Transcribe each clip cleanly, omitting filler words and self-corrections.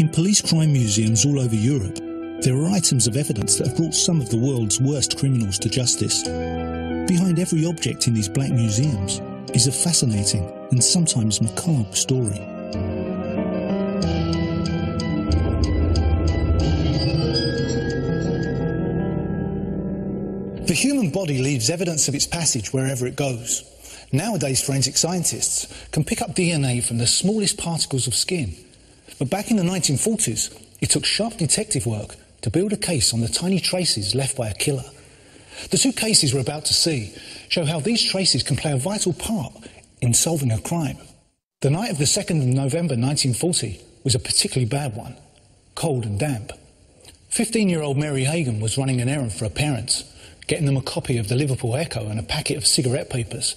In police crime museums all over Europe, there are items of evidence that have brought some of the world's worst criminals to justice. Behind every object in these black museums is a fascinating and sometimes macabre story. The human body leaves evidence of its passage wherever it goes. Nowadays, forensic scientists can pick up DNA from the smallest particles of skin. But back in the 1940s, it took sharp detective work to build a case on the tiny traces left by a killer. The two cases we're about to see show how these traces can play a vital part in solving a crime. The night of the 2nd of November 1940 was a particularly bad one, cold and damp. 15-year-old Mary Hagan was running an errand for her parents, getting them a copy of the Liverpool Echo and a packet of cigarette papers.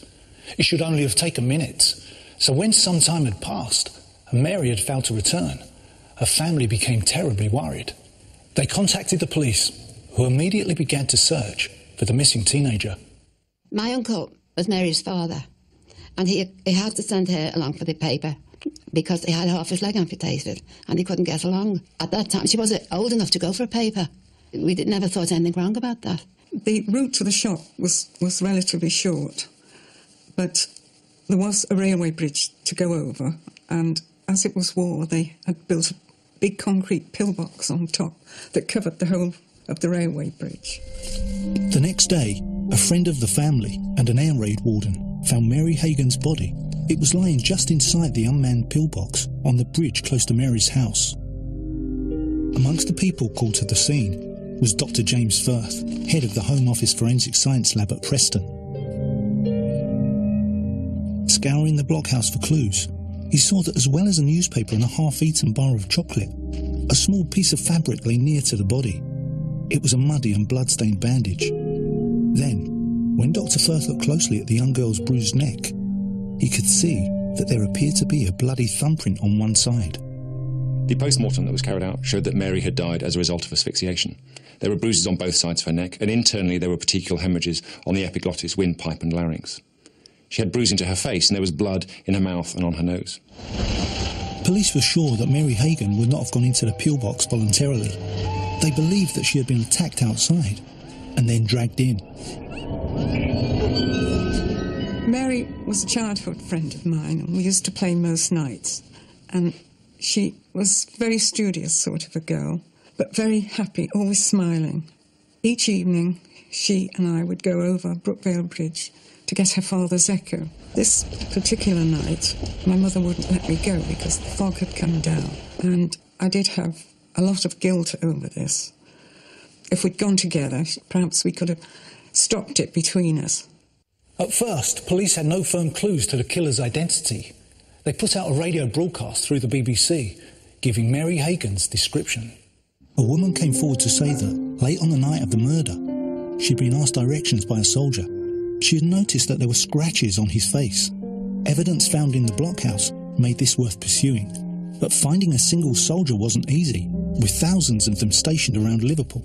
It should only have taken minutes. So when some time had passed and Mary had failed to return, her family became terribly worried. They contacted the police, who immediately began to search for the missing teenager. My uncle was Mary's father, and he had to send her along for the paper because he had half his leg amputated and he couldn't get along. At that time, she wasn't old enough to go for a paper. We never thought anything wrong about that. The route to the shop was relatively short, but there was a railway bridge to go over, and as it was war, they had built a big concrete pillbox on top that covered the whole of the railway bridge. The next day, a friend of the family and an air raid warden found Mary Hagan's body. It was lying just inside the unmanned pillbox on the bridge close to Mary's house. Amongst the people called to the scene was Dr. James Firth, head of the Home Office Forensic Science Lab at Preston. Scouring the blockhouse for clues, he saw that as well as a newspaper and a half-eaten bar of chocolate, a small piece of fabric lay near to the body. It was a muddy and blood-stained bandage. Then, when Dr. Firth looked closely at the young girl's bruised neck, he could see that there appeared to be a bloody thumbprint on one side. The post-mortem that was carried out showed that Mary had died as a result of asphyxiation. There were bruises on both sides of her neck, and internally there were petechial hemorrhages on the epiglottis, windpipe and larynx. She had bruising to her face, and there was blood in her mouth and on her nose. Police were sure that Mary Hagan would not have gone into the pillbox voluntarily. They believed that she had been attacked outside and then dragged in. Mary was a childhood friend of mine, and we used to play most nights. And she was a very studious sort of a girl, but very happy, always smiling. Each evening, she and I would go over Brookvale Bridge to get her father's Echo. This particular night, my mother wouldn't let me go because the fog had come down, and I did have a lot of guilt over this. If we'd gone together, perhaps we could have stopped it between us. At first, police had no firm clues to the killer's identity. They put out a radio broadcast through the BBC, giving Mary Hagan's description. A woman came forward to say that, late on the night of the murder, she'd been asked directions by a soldier. She had noticed that there were scratches on his face. Evidence found in the blockhouse made this worth pursuing. But finding a single soldier wasn't easy, with thousands of them stationed around Liverpool.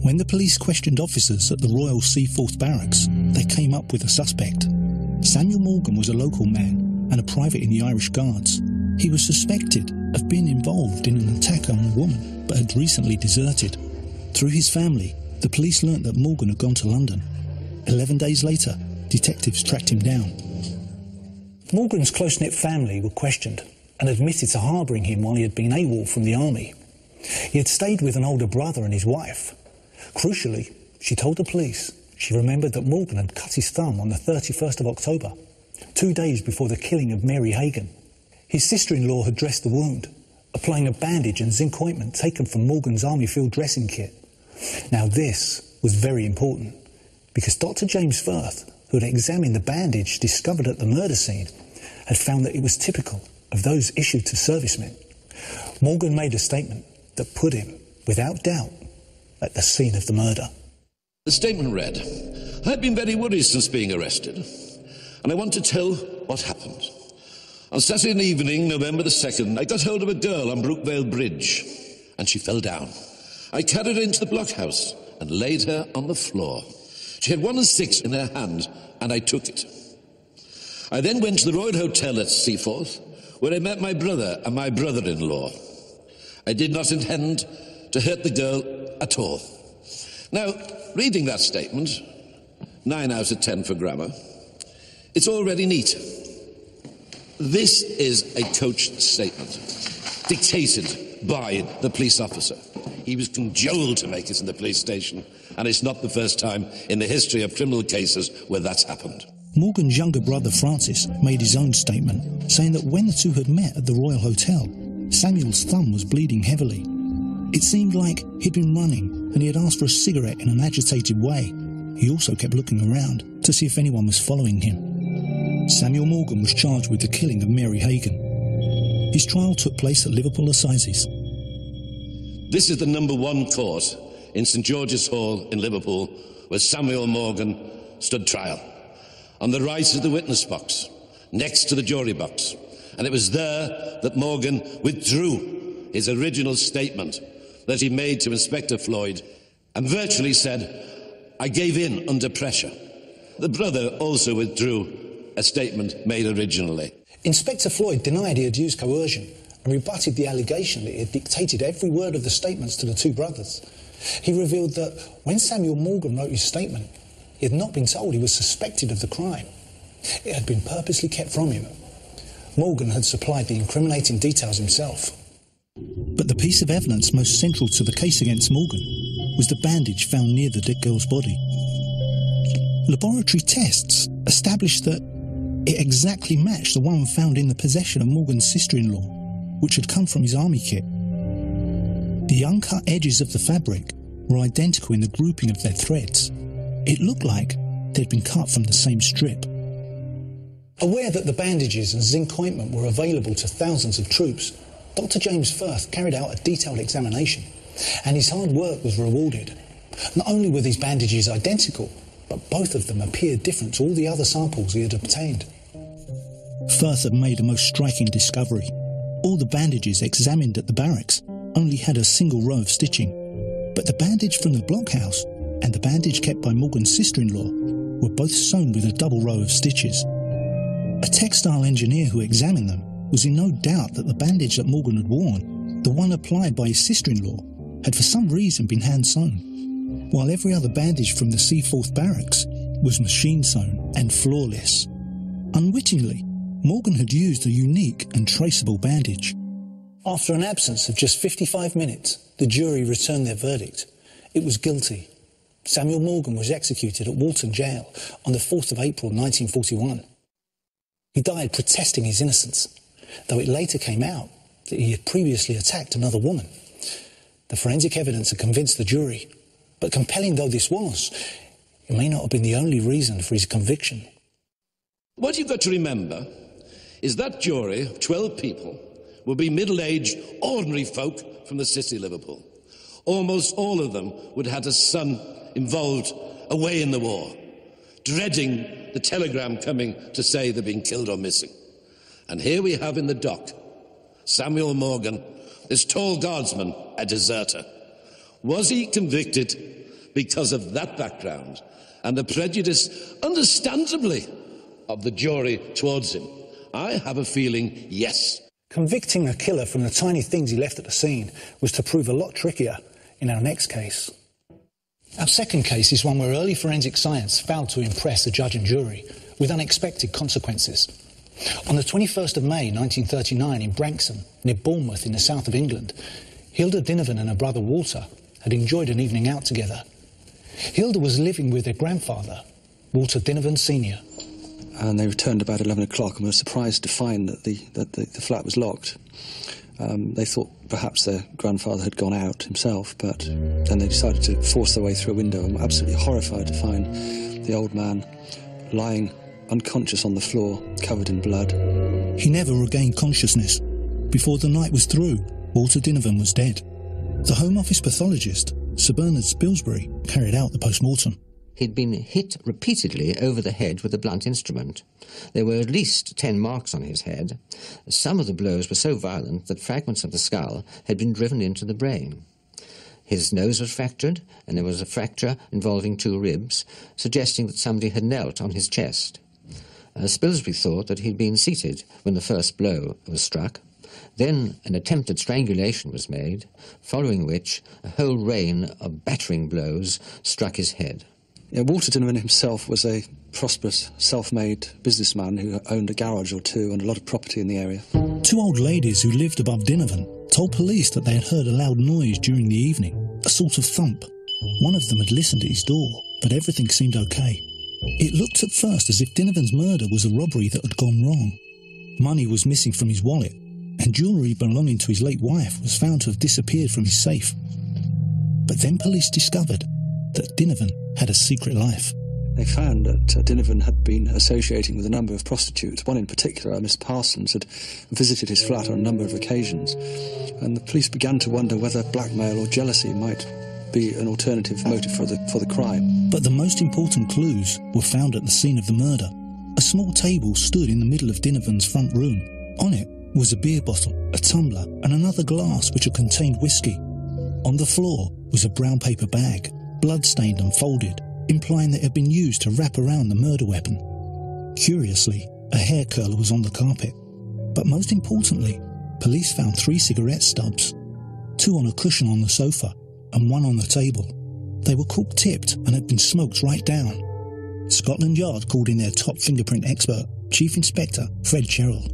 When the police questioned officers at the Royal Seaforth Barracks, they came up with a suspect. Samuel Morgan was a local man and a private in the Irish Guards. He was suspected of being involved in an attack on a woman, but had recently deserted. Through his family, the police learnt that Morgan had gone to London. 11 days later, detectives tracked him down. Morgan's close-knit family were questioned and admitted to harbouring him while he had been AWOL from the army. He had stayed with an older brother and his wife. Crucially, she told the police she remembered that Morgan had cut his thumb on the 31st of October, 2 days before the killing of Mary Hagan. His sister-in-law had dressed the wound, applying a bandage and zinc ointment taken from Morgan's army field dressing kit. Now this was very important, because Dr. James Firth, who had examined the bandage discovered at the murder scene, had found that it was typical of those issued to servicemen. Morgan made a statement that put him, without doubt, at the scene of the murder. The statement read, "I had been very worried since being arrested, and I want to tell what happened. On Saturday evening, November the 2nd, I got hold of a girl on Brookvale Bridge, and she fell down. I carried her into the blockhouse and laid her on the floor. She had 1 and 6 in her hand, and I took it. I then went to the Royal Hotel at Seaforth, where I met my brother and my brother-in-law. I did not intend to hurt the girl at all. Now, reading that statement, 9 out of 10 for grammar, it's already neat. This is a coached statement, dictated by the police officer. He was cajoled to make it in the police station, and it's not the first time in the history of criminal cases where that's happened. Morgan's younger brother Francis made his own statement, saying that when the two had met at the Royal Hotel, Samuel's thumb was bleeding heavily. It seemed like he'd been running and he had asked for a cigarette in an agitated way. He also kept looking around to see if anyone was following him. Samuel Morgan was charged with the killing of Mary Hagan. His trial took place at Liverpool Assizes. This is the number 1 court in St George's Hall in Liverpool where Samuel Morgan stood trial. On the right is the witness box, next to the jury box. And it was there that Morgan withdrew his original statement that he made to Inspector Floyd and virtually said, "I gave in under pressure." The brother also withdrew a statement made originally. Inspector Floyd denied he had used coercion and rebutted the allegation that he had dictated every word of the statements to the two brothers. He revealed that when Samuel Morgan wrote his statement, he had not been told he was suspected of the crime. It had been purposely kept from him. Morgan had supplied the incriminating details himself. But the piece of evidence most central to the case against Morgan was the bandage found near the dead girl's body. Laboratory tests established that it exactly matched the one found in the possession of Morgan's sister-in-law, which had come from his army kit. The uncut edges of the fabric were identical in the grouping of their threads. It looked like they'd been cut from the same strip. Aware that the bandages and zinc ointment were available to thousands of troops, Dr. James Firth carried out a detailed examination, and his hard work was rewarded. Not only were these bandages identical, but both of them appeared different to all the other samples he had obtained. Firth had made a most striking discovery. All the bandages examined at the barracks only had a single row of stitching, but the bandage from the blockhouse and the bandage kept by Morgan's sister-in-law were both sewn with a double row of stitches. A textile engineer who examined them was in no doubt that the bandage that Morgan had worn, the one applied by his sister-in-law, had for some reason been hand-sewn, while every other bandage from the Seaforth barracks was machine-sewn and flawless. Unwittingly, Morgan had used a unique and traceable bandage. After an absence of just 55 minutes, the jury returned their verdict. It was guilty. Samuel Morgan was executed at Walton Jail on the 4th of April 1941. He died protesting his innocence, though it later came out that he had previously attacked another woman. The forensic evidence had convinced the jury, but compelling though this was, it may not have been the only reason for his conviction. What you've got to remember is that jury of 12 people will be middle-aged, ordinary folk from the city of Liverpool. Almost all of them would have had a son involved away in the war, dreading the telegram coming to say they've been killed or missing. And here we have in the dock Samuel Morgan, this tall guardsman, a deserter. Was he convicted because of that background and the prejudice, understandably, of the jury towards him? I have a feeling yes. Convicting a killer from the tiny things he left at the scene was to prove a lot trickier in our next case. Our second case is one where early forensic science failed to impress the judge and jury with unexpected consequences. On the 21st of May 1939 in Branksome, near Bournemouth in the south of England, Hilda Dinovan and her brother Walter had enjoyed an evening out together. Hilda was living with her grandfather, Walter Dinovan Sr. And they returned about 11 o'clock and were surprised to find that the flat was locked. They thought perhaps their grandfather had gone out himself, but then they decided to force their way through a window and were absolutely horrified to find the old man lying unconscious on the floor, covered in blood. He never regained consciousness. Before the night was through, Walter Dinovan was dead. The Home Office pathologist, Sir Bernard Spilsbury, carried out the post-mortem. He'd been hit repeatedly over the head with a blunt instrument. There were at least 10 marks on his head. Some of the blows were so violent that fragments of the skull had been driven into the brain. His nose was fractured, and there was a fracture involving 2 ribs, suggesting that somebody had knelt on his chest. Spilsbury thought that he'd been seated when the first blow was struck, Then an attempted strangulation was made, following which a whole rain of battering blows struck his head. Yeah, Walter Dinovan himself was a prosperous, self-made businessman who owned a garage or two and a lot of property in the area. Two old ladies who lived above Dinovan told police that they had heard a loud noise during the evening, a sort of thump. One of them had listened at his door, but everything seemed okay. It looked at first as if Dinovan's murder was a robbery that had gone wrong. Money was missing from his wallet, and jewellery belonging to his late wife was found to have disappeared from his safe. But then police discovered that Dinovan had a secret life. They found that Dinovan had been associating with a number of prostitutes. One in particular, Miss Parsons, had visited his flat on a number of occasions, and the police began to wonder whether blackmail or jealousy might be an alternative motive for the crime. But the most important clues were found at the scene of the murder. A small table stood in the middle of Dinovan's front room. On it was a beer bottle, a tumbler, and another glass which had contained whiskey. On the floor was a brown paper bag, blood-stained and folded, implying that it had been used to wrap around the murder weapon. Curiously, a hair curler was on the carpet. But most importantly, police found 3 cigarette stubs, 2 on a cushion on the sofa and 1 on the table. They were cork-tipped and had been smoked right down. Scotland Yard called in their top fingerprint expert, Chief Inspector Fred Sherrill.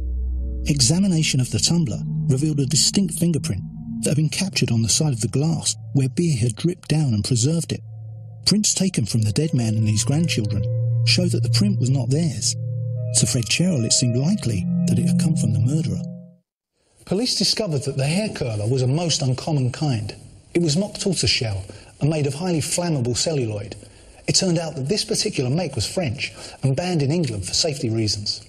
Examination of the tumbler revealed a distinct fingerprint that had been captured on the side of the glass where beer had dripped down and preserved it. Prints taken from the dead man and his grandchildren show that the print was not theirs. To Fred Sherrill, it seemed likely that it had come from the murderer. Police discovered that the hair curler was a most uncommon kind. It was mock tortoiseshell and made of highly flammable celluloid. It turned out that this particular make was French and banned in England for safety reasons.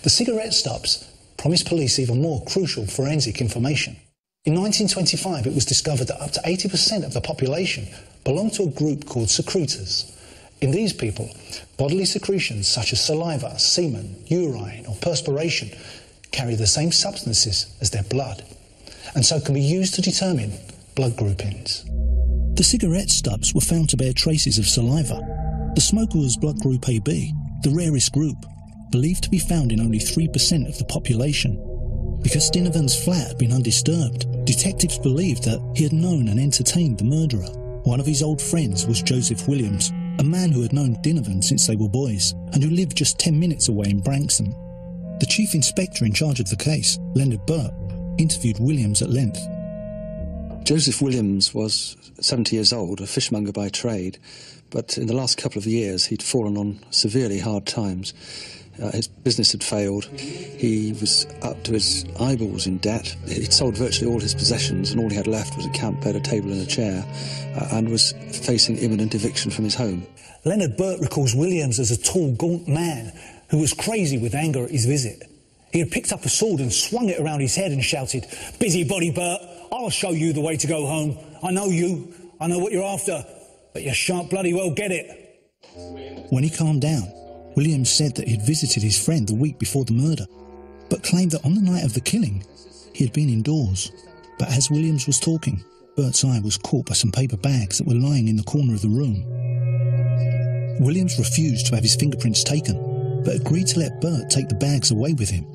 The cigarette stubs promised police even more crucial forensic information. In 1925, it was discovered that up to 80% of the population belonged to a group called secretors. In these people, bodily secretions such as saliva, semen, urine or perspiration carry the same substances as their blood, and so can be used to determine blood groupings. The cigarette stubs were found to bear traces of saliva. The smoker was blood group AB, the rarest group, believed to be found in only 3% of the population. Because Dinovan's flat had been undisturbed, detectives believed that he had known and entertained the murderer. One of his old friends was Joseph Williams, a man who had known Dinovan since they were boys, and who lived just 10 minutes away in Branksome. The chief inspector in charge of the case, Leonard Burt, interviewed Williams at length. Joseph Williams was 70 years old, a fishmonger by trade, but in the last couple of years he'd fallen on severely hard times. His business had failed. He was up to his eyeballs in debt. He'd sold virtually all his possessions, and all he had left was a camp bed, a table and a chair, and was facing imminent eviction from his home. Leonard Burt recalls Williams as a tall, gaunt man who was crazy with anger at his visit. He had picked up a sword and swung it around his head and shouted, "Busybody Burt, I'll show you the way to go home. I know you. I know what you're after, but you shan't bloody well get it." When he calmed down, Williams said that he had visited his friend the week before the murder, but claimed that on the night of the killing, he had been indoors. But as Williams was talking, Bert's eye was caught by some paper bags that were lying in the corner of the room. Williams refused to have his fingerprints taken, but agreed to let Bert take the bags away with him.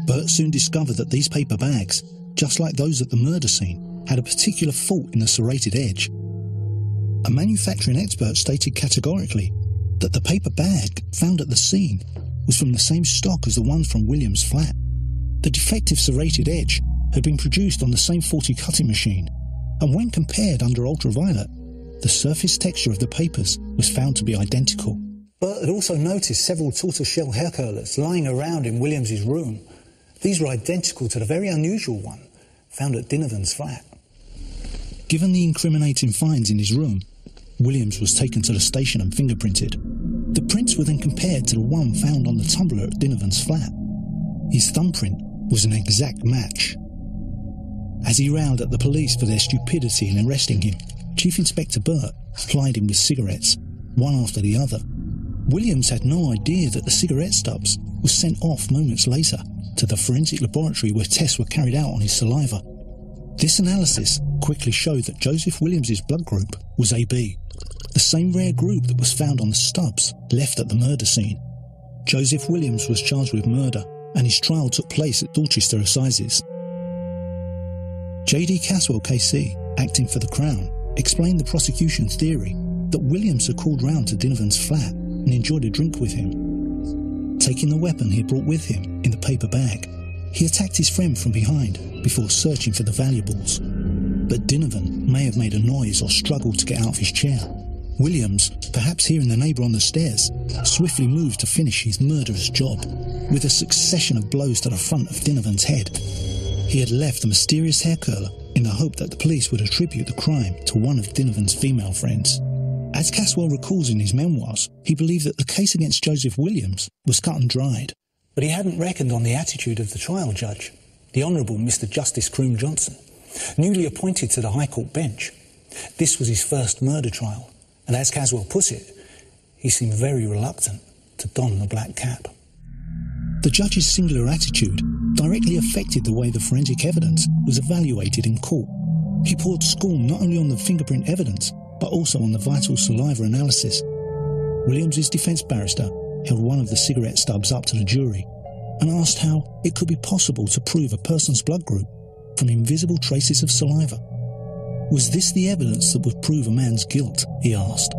Bert soon discovered that these paper bags, just like those at the murder scene, had a particular fault in the serrated edge. A manufacturing expert stated categorically that the paper bag found at the scene was from the same stock as the ones from Williams' flat. The defective serrated edge had been produced on the same 40 cutting machine, and when compared under ultraviolet, the surface texture of the papers was found to be identical. Burt had also noticed several tortoiseshell hair curlers lying around in Williams's room. These were identical to the very unusual one found at Dinovan's flat. Given the incriminating finds in his room, Williams was taken to the station and fingerprinted. The prints were then compared to the one found on the tumbler at Dinovan's flat. His thumbprint was an exact match. As he railed at the police for their stupidity in arresting him, Chief Inspector Burt plied him with cigarettes, one after the other. Williams had no idea that the cigarette stubs were sent off moments later to the forensic laboratory where tests were carried out on his saliva. This analysis quickly showed that Joseph Williams's blood group was AB, the same rare group that was found on the stubs left at the murder scene. Joseph Williams was charged with murder, and his trial took place at Dorchester Assizes. J.D. Caswell KC, acting for the Crown, explained the prosecution's theory that Williams had called round to Dinovan's flat and enjoyed a drink with him. Taking the weapon he had brought with him in the paper bag, he attacked his friend from behind before searching for the valuables. But Dinovan may have made a noise or struggled to get out of his chair. Williams, perhaps hearing the neighbour on the stairs, swiftly moved to finish his murderous job with a succession of blows to the front of Dinovan's head. He had left the mysterious hair curler in the hope that the police would attribute the crime to one of Dinovan's female friends. As Caswell recalls in his memoirs, he believed that the case against Joseph Williams was cut and dried. But he hadn't reckoned on the attitude of the trial judge, the Honourable Mr Justice Croom Johnson, newly appointed to the High Court bench. This was his first murder trial, and as Caswell put it, he seemed very reluctant to don the black cap. The judge's singular attitude directly affected the way the forensic evidence was evaluated in court. He poured scorn not only on the fingerprint evidence, but also on the vital saliva analysis. Williams's defence barrister held one of the cigarette stubs up to the jury and asked how it could be possible to prove a person's blood group from invisible traces of saliva. Was this the evidence that would prove a man's guilt, he asked.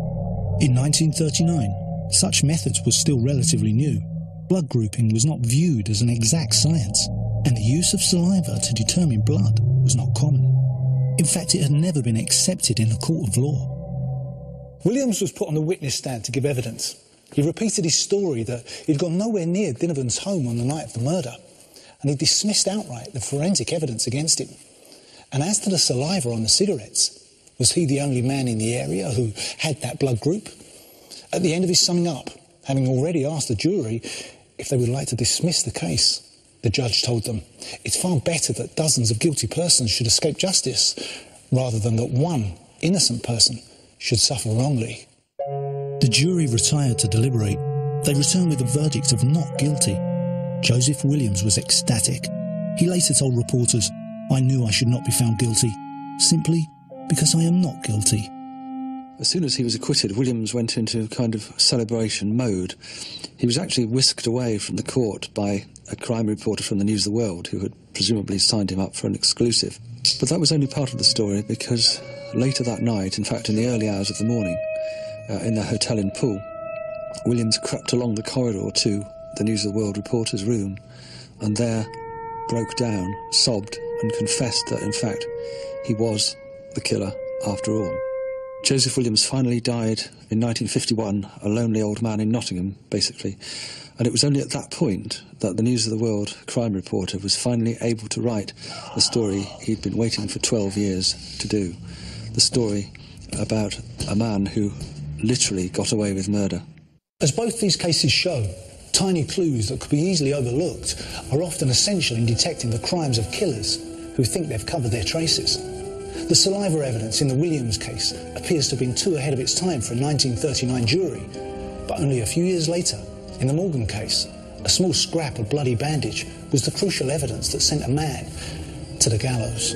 In 1939, such methods were still relatively new. Blood grouping was not viewed as an exact science, and the use of saliva to determine blood was not common. In fact, it had never been accepted in a court of law. Williams was put on the witness stand to give evidence. He repeated his story that he'd gone nowhere near Dinovan's home on the night of the murder, and he dismissed outright the forensic evidence against him. And as to the saliva on the cigarettes, was he the only man in the area who had that blood group? At the end of his summing up, having already asked the jury if they would like to dismiss the case, the judge told them, "It's far better that dozens of guilty persons should escape justice, rather than that one innocent person should suffer wrongly." The jury retired to deliberate. They returned with a verdict of not guilty. Joseph Williams was ecstatic. He later told reporters, "I knew I should not be found guilty, simply because I am not guilty." As soon as he was acquitted, Williams went into kind of celebration mode. He was actually whisked away from the court by a crime reporter from the News of the World who had presumably signed him up for an exclusive. But that was only part of the story, because later that night, in fact in the early hours of the morning, in their hotel in Poole, Williams crept along the corridor to the News of the World reporter's room and there broke down, sobbed and confessed that in fact he was the killer after all. Joseph Williams finally died in 1951, a lonely old man in Nottingham, basically. And it was only at that point that the News of the World crime reporter was finally able to write the story he'd been waiting for 12 years to do. The story about a man who literally got away with murder. As both these cases show, tiny clues that could be easily overlooked are often essential in detecting the crimes of killers who think they've covered their traces. The saliva evidence in the Williams case appears to have been too ahead of its time for a 1939 jury, but only a few years later, in the Morgan case, a small scrap of bloody bandage was the crucial evidence that sent a man to the gallows.